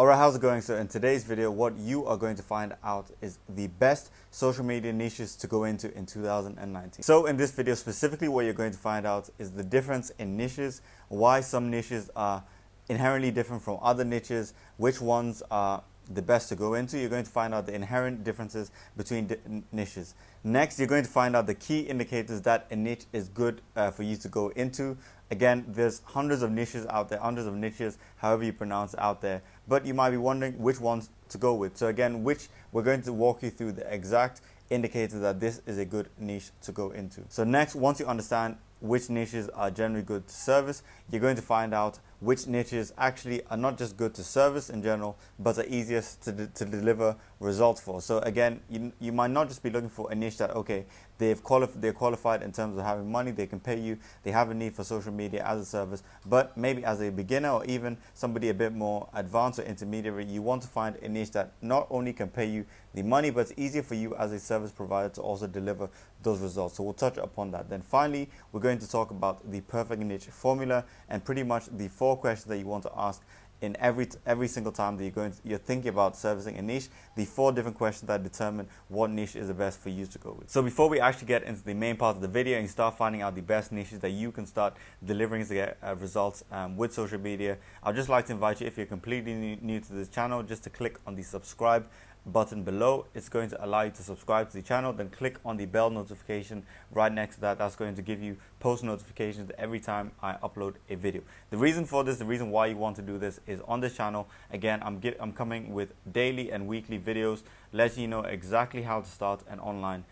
Alright, how's it going? So in today's video, what you are going to find out is the best social media niches to go into in 2019. So in this video specifically, what you're going to find out is the difference in niches, why some niches are inherently different from other niches, which ones are the best to go into. You're going to find out the inherent differences between niches. Next, you're going to find out the key indicators that a niche is good for you to go into. Again, there's hundreds of niches out there, hundreds of niches, however you pronounce it, out there, but you might be wondering which ones to go with. So again, we're going to walk you through the exact indicator that this is a good niche to go into. So next, once you understand which niches are generally good to service, you're going to find out which niches actually are not just good to service in general, but are easiest to deliver results for. So again, you might not just be looking for a niche that, okay, they're qualified in terms of having money, they can pay you, they have a need for social media as a service, but maybe as a beginner or even somebody a bit more advanced or intermediary, you want to find a niche that not only can pay you the money, but it's easier for you as a service provider to also deliver those results. So we'll touch upon that. Then finally, we're going to talk about the perfect niche formula and pretty much the 4 questions that you want to ask in every single time that you're thinking about servicing a niche, the 4 different questions that determine what niche is the best for you to go with. So before we actually get into the main part of the video and you start finding out the best niches that you can start delivering to get results with social media, I'd just like to invite you, if you're completely new to this channel, just to click on the subscribe button below. It's going to allow you to subscribe to the channel, then click on the bell notification right next to that. That's going to give you post notifications every time I upload a video. The reason for this, the reason why you want to do this is on this channel, again, I'm coming with daily and weekly videos letting you know exactly how to start an online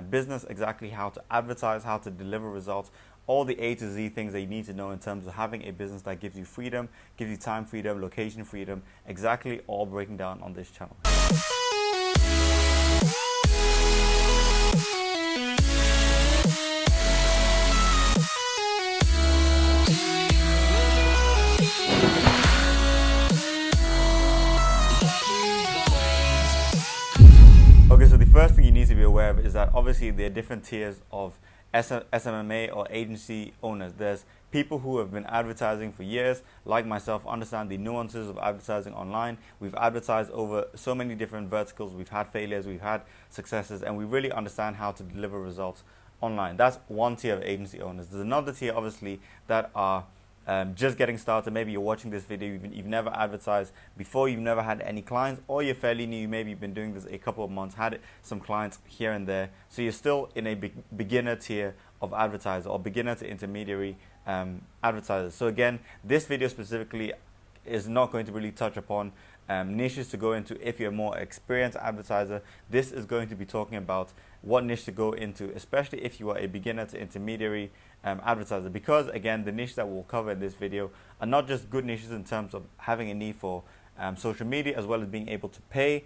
business, exactly how to advertise, how to deliver results, all the A to Z things that you need to know in terms of having a business that gives you freedom, gives you time freedom, location freedom, exactly all breaking down on this channel. Okay, so the first thing you need to be aware of is that obviously there are different tiers of SMMA or agency owners. There's people who have been advertising for years, like myself, understand the nuances of advertising online. We've advertised over so many different verticals. We've had failures, we've had successes, and we really understand how to deliver results online. That's one tier of agency owners. There's another tier, obviously, that are just getting started. Maybe you're watching this video, you've never advertised before, you've never had any clients, or you're fairly new, maybe you've been doing this a couple of months, had some clients here and there, so you're still in a beginner tier of advertiser or beginner to intermediary advertisers. So again, this video specifically is not going to really touch upon niches to go into if you're a more experienced advertiser. This is going to be talking about what niche to go into, especially if you are a beginner to intermediary advertiser, because again, the niche that we'll cover in this video are not just good niches in terms of having a need for social media, as well as being able to pay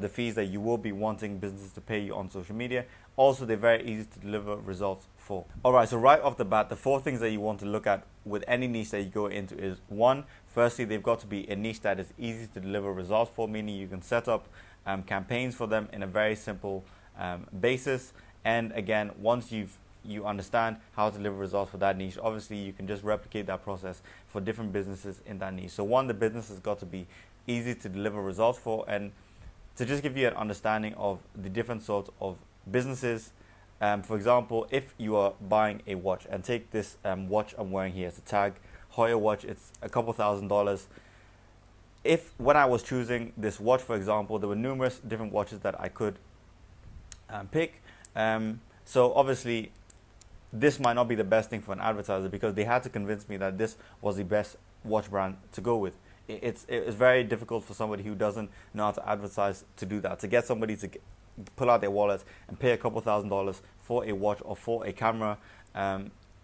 the fees that you will be wanting businesses to pay you on social media. Also, they're very easy to deliver results for. Alright, so right off the bat, the 4 things that you want to look at with any niche that you go into is 1, firstly, they've got to be a niche that is easy to deliver results for, meaning you can set up campaigns for them in a very simple basis. And again, once you understand how to deliver results for that niche, obviously you can just replicate that process for different businesses in that niche. So 1, the business has got to be easy to deliver results for. And to just give you an understanding of the different sorts of businesses, for example, if you are buying a watch, and take this watch I'm wearing here, it's a Tag Heuer watch, it's a couple $1,000s. If when I was choosing this watch, for example, there were numerous different watches that I could pick, so obviously this might not be the best thing for an advertiser, because they had to convince me that this was the best watch brand to go with. It's very difficult for somebody who doesn't know how to advertise to do that, to get somebody to pull out their wallet and pay a couple $1,000s for a watch or for a camera.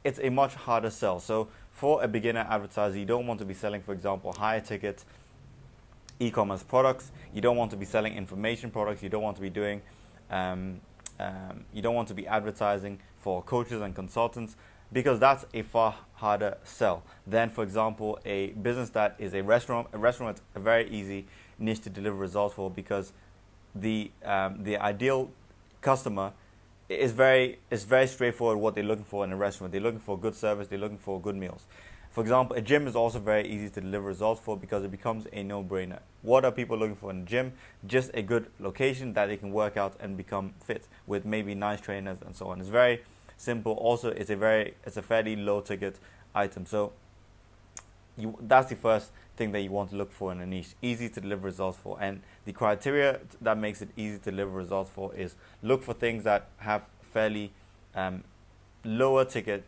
It's a much harder sell. So for a beginner advertiser, you don't want to be selling, for example, higher ticket e-commerce products. You don't want to be selling information products. You don't want to be doing you don't want to be advertising for coaches and consultants, because that's a far harder sell than, for example, a business that is a restaurant. A restaurant is a very easy niche to deliver results for, because the ideal customer is very straightforward what they're looking for in a restaurant. They're looking for good service, they're looking for good meals. For example, a gym is also very easy to deliver results for because it becomes a no-brainer. What are people looking for in a gym? Just a good location that they can work out and become fit with maybe nice trainers and so on. It's very simple. Also, it's a fairly low ticket item. So that's the first thing that you want to look for in a niche. Easy to deliver results for. And the criteria that makes it easy to deliver results for is look for things that have fairly lower ticket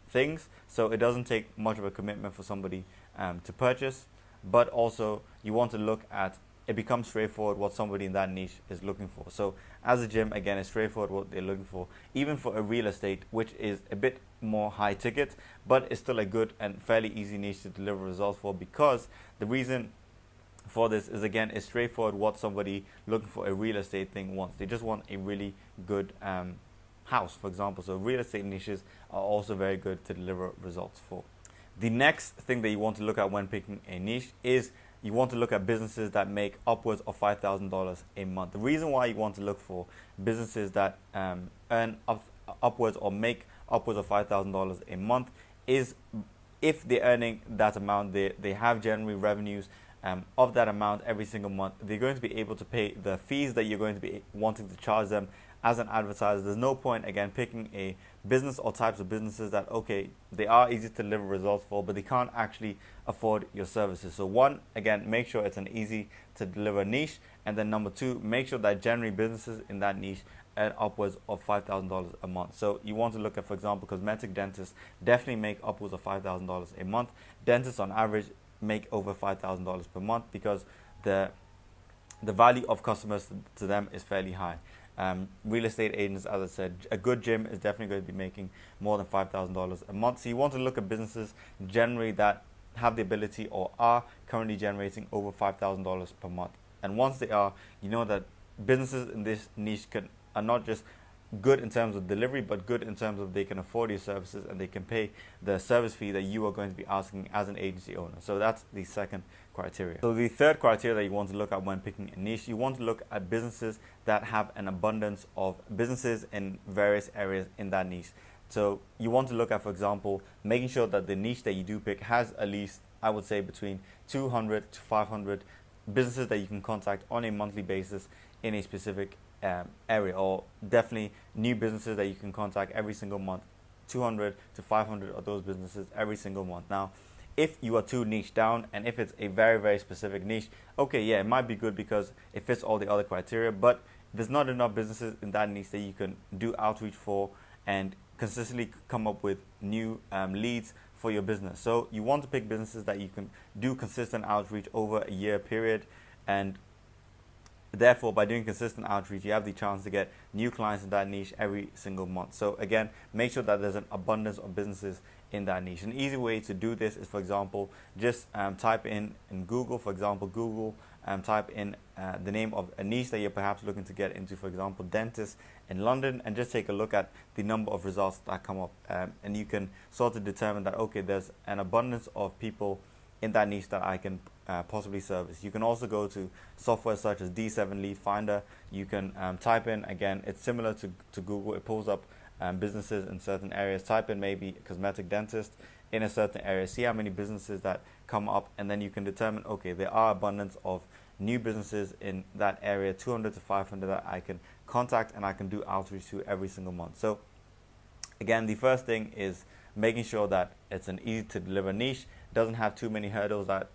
things, so it doesn't take much of a commitment for somebody to purchase. But also you want to look at, it becomes straightforward what somebody in that niche is looking for. So as a gym, again, it's straightforward what they're looking for. Even for a real estate, which is a bit more high ticket, but it's still a good and fairly easy niche to deliver results for, because the reason for this is, again, it's straightforward what somebody looking for a real estate thing wants. They just want a really good house, for example. So real estate niches are also very good to deliver results for. The next thing that you want to look at when picking a niche is you want to look at businesses that make upwards of $5,000 a month. The reason why you want to look for businesses that earn upwards or make upwards of $5,000 a month is if they're earning that amount, they have generally revenues of that amount every single month. They're going to be able to pay the fees that you're going to be wanting to charge them as an advertiser. There's no point, again, picking a business or types of businesses that, okay, they are easy to deliver results for, but they can't actually afford your services. So one, again, make sure it's an easy to deliver niche. And then number two, make sure that generally businesses in that niche earn upwards of $5,000 a month. So you want to look at, for example, cosmetic dentists definitely make upwards of $5,000 a month. Dentists on average make over $5,000 per month because the value of customers to them is fairly high. Real estate agents, as I said, a good gym is definitely going to be making more than $5,000 a month. So you want to look at businesses generally that have the ability or are currently generating over $5,000 per month. And once they are, you know that businesses in this niche are not just good in terms of delivery, but good in terms of they can afford your services and they can pay the service fee that you are going to be asking as an agency owner. So that's the second criteria. So the third criteria that you want to look at when picking a niche, you want to look at businesses that have an abundance of businesses in various areas in that niche. So you want to look at, for example, making sure that the niche that you do pick has at least, I would say, between 200 to 500 businesses that you can contact on a monthly basis in a specific area, or definitely new businesses that you can contact every single month. 200 to 500 of those businesses every single month. Now, if you are too niche down and if it's a very, very specific niche, okay, yeah, it might be good because it fits all the other criteria, but there's not enough businesses in that niche that you can do outreach for and consistently come up with new leads for your business. So you want to pick businesses that you can do consistent outreach over a year period, and therefore, by doing consistent outreach, you have the chance to get new clients in that niche every single month. So again, make sure that there's an abundance of businesses in that niche. An easy way to do this is, for example, just type in Google, for example, type in the name of a niche that you're perhaps looking to get into, for example, dentist in London, and just take a look at the number of results that come up. And you can sort of determine that, okay, there's an abundance of people in that niche that I can possibly service. You can also go to software such as D7 Lead Finder. You can type in, again, it's similar to Google. It pulls up businesses in certain areas. Type in maybe cosmetic dentist in a certain area. See how many businesses that come up, and then you can determine, okay, there are abundance of new businesses in that area, 200 to 500 that I can contact and I can do outreach to every single month. So again, the first thing is making sure that it's an easy to deliver niche, doesn't have too many hurdles that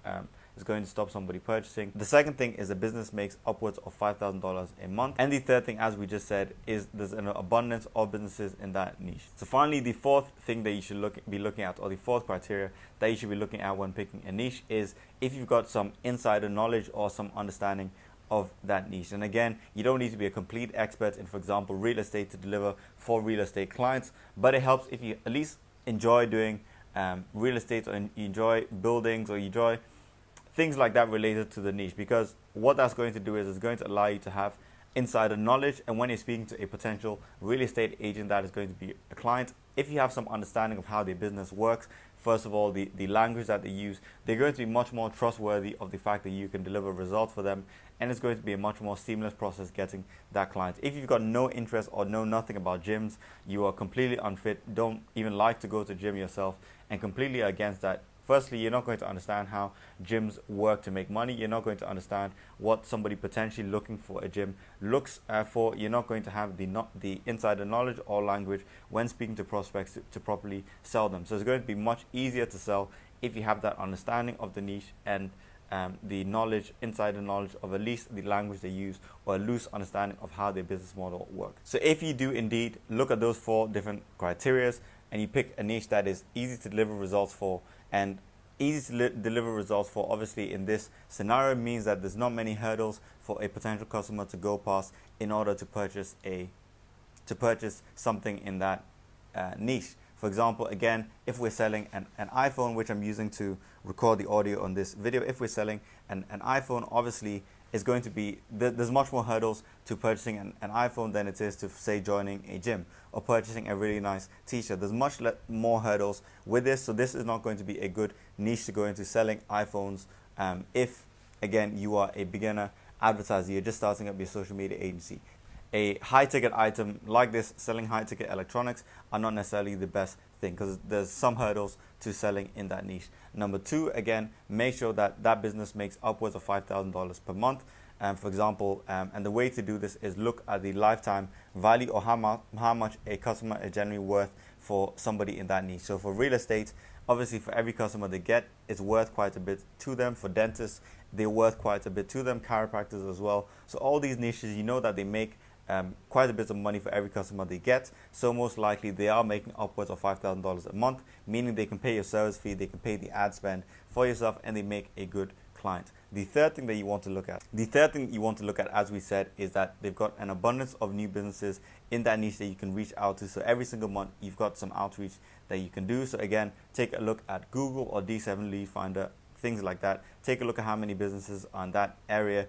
is going to stop somebody purchasing. The second thing is a business makes upwards of $5,000 a month. And the third thing, as we just said, is there's an abundance of businesses in that niche. So finally, the fourth thing that you should be looking at, or the fourth criteria that you should be looking at when picking a niche, is if you've got some insider knowledge or some understanding of that niche. And again, you don't need to be a complete expert in, for example, real estate to deliver for real estate clients, but it helps if you at least enjoy doing real estate, or you enjoy buildings, or you enjoy things like that related to the niche, because what that's going to do is it's going to allow you to have insider knowledge. And when you're speaking to a potential real estate agent that is going to be a client, if you have some understanding of how their business works, first of all, the language that they use, they're going to be much more trustworthy of the fact that you can deliver results for them, and it's going to be a much more seamless process getting that client. If you've got no interest or know nothing about gyms, you are completely unfit, don't even like to go to gym yourself, and completely against that. Firstly, you're not going to understand how gyms work to make money. You're not going to understand what somebody potentially looking for a gym looks for. You're not going to have the insider knowledge or language when speaking to prospects to properly sell them. So it's going to be much easier to sell if you have that understanding of the niche and the knowledge, insider knowledge of at least the language they use, or a loose understanding of how their business model works. So if you do indeed look at those 4 different criteria and you pick a niche that is easy to deliver results for, and easy to deliver results for, obviously in this scenario, means that there's not many hurdles for a potential customer to go past in order to purchase something in that niche. For example, again, if we're selling an iPhone, which I'm using to record the audio on this video, if we're selling an iPhone, obviously is going to be, there's much more hurdles to purchasing an iPhone than it is to, say, joining a gym or purchasing a really nice t-shirt. There's much more hurdles with this, so this is not going to be a good niche to go into, selling iPhones. If, again, you are a beginner advertiser, you're just starting up your social media agency. A high-ticket item like this, selling high-ticket electronics, are not necessarily the best thing because there's some hurdles to selling in that niche. Number 2, again, make sure that that business makes upwards of $5,000 per month. For example, and the way to do this is look at the lifetime value, or how much a customer is generally worth for somebody in that niche. So for real estate, obviously for every customer they get, it's worth quite a bit to them. For dentists, they're worth quite a bit to them. Chiropractors as well. So all these niches, you know that they make quite a bit of money for every customer they get. So most likely they are making upwards of $5,000 a month, meaning they can pay your service fee, they can pay the ad spend for yourself, and they make a good client. The third thing that you want to look at, as we said, is that they've got an abundance of new businesses in that niche that you can reach out to. So every single month you've got some outreach that you can do. So again, take a look at Google or D7 Lead Finder, things like that. Take a look at how many businesses are in that area,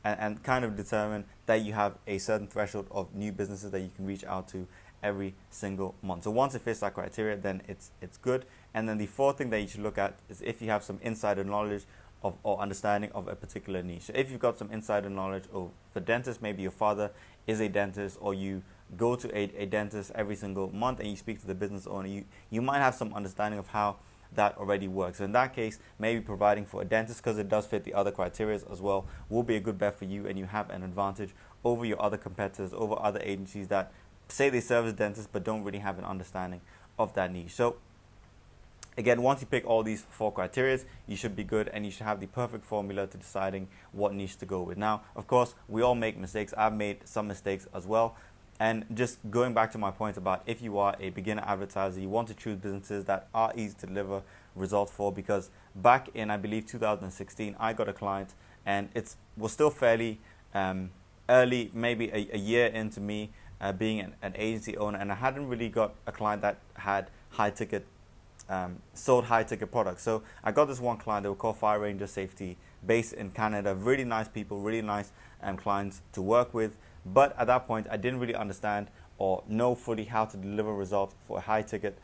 and kind of determine that you have a certain threshold of new businesses that you can reach out to every single month. So once it fits that criteria, then it's good. And then the 4th thing that you should look at is if you have some insider knowledge of or understanding of a particular niche. So if you've got some insider knowledge of, for dentists, maybe your father is a dentist, or you go to a dentist every single month and you speak to the business owner, you might have some understanding of how that already works. So in that case, maybe providing for a dentist, because it does fit the other criteria as well, will be a good bet for you, and you have an advantage over your other competitors, over other agencies that say they service dentists but don't really have an understanding of that niche. So again, once you pick all these 4 criteria, you should be good, and you should have the perfect formula to deciding what niche to go with. Now, of course, we all make mistakes. I've made some mistakes as well. And just going back to my point about, if you are a beginner advertiser, you want to choose businesses that are easy to deliver results for, because back in, I believe, 2016, I got a client, and it was still fairly early, maybe a year into me being an agency owner, and I hadn't really got a client that had high-ticket sold high-ticket products. So I got this one client, they were called Fire Ranger Safety, based in Canada. Really nice people, really nice clients to work with. But at that point, I didn't really understand or know fully how to deliver results for a high-ticket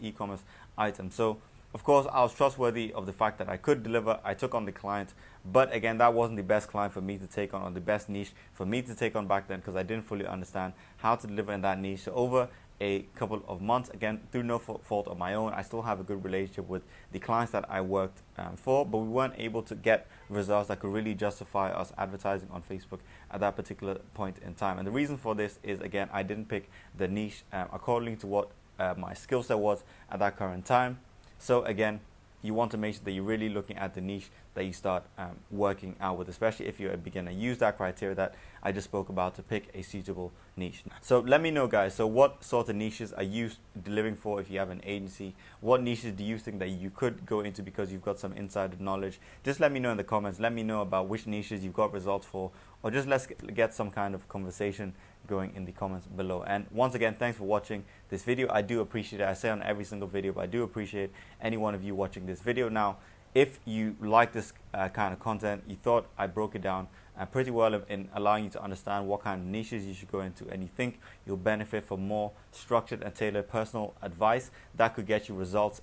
e-commerce item. So of course, I was trustworthy of the fact that I could deliver. I took on the client, but again, that wasn't the best client for me to take on, or the best niche for me to take on back then, because I didn't fully understand how to deliver in that niche. So over a couple of months, again, through no fault of my own, I still have a good relationship with the clients that I worked for, but we weren't able to get results that could really justify us advertising on Facebook at that particular point in time. And the reason for this is, again, I didn't pick the niche according to what my skill set was at that current time. So again, you want to make sure that you're really looking at the niche that you start working out with, especially if you're a beginner. Use that criteria that I just spoke about to pick a suitable niche. So let me know, guys, so what sort of niches are you delivering for if you have an agency? What niches do you think that you could go into because you've got some insider knowledge? Just let me know in the comments. Let me know about which niches you've got results for, or just let's get some kind of conversation going in the comments below. And once again, thanks for watching this video. I do appreciate it. I say on every single video, but I do appreciate any one of you watching this video. Now, if you like this kind of content, you thought I broke it down pretty well in allowing you to understand what kind of niches you should go into, and you think you'll benefit from more structured and tailored personal advice that could get you results.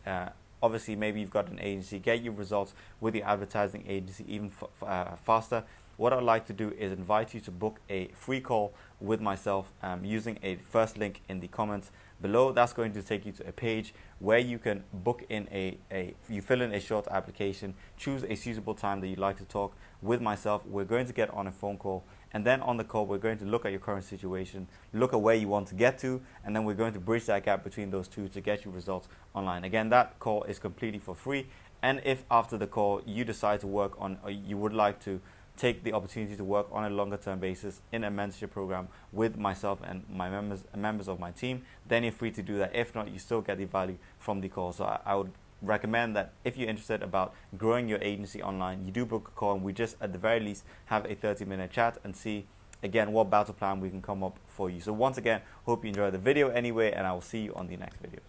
Obviously, maybe you've got an agency, get you results with your advertising agency even faster. What I'd like to do is invite you to book a free call with myself using a first link in the comments below. That's going to take you to a page where you can book in you fill in a short application, choose a suitable time that you'd like to talk with myself. We're going to get on a phone call, and then on the call we're going to look at your current situation, look at where you want to get to, and then we're going to bridge that gap between those two to get you results online. Again, that call is completely for free, and if after the call you decide to work on, or you would like to take the opportunity to work on a longer term basis in a mentorship program with myself and my members of my team, then you're free to do that. If not, you still get the value from the call. So I would recommend that if you're interested about growing your agency online, you do book a call, and we just at the very least have a 30-minute chat and see again what battle plan we can come up for you. So once again, hope you enjoyed the video anyway, and I will see you on the next video.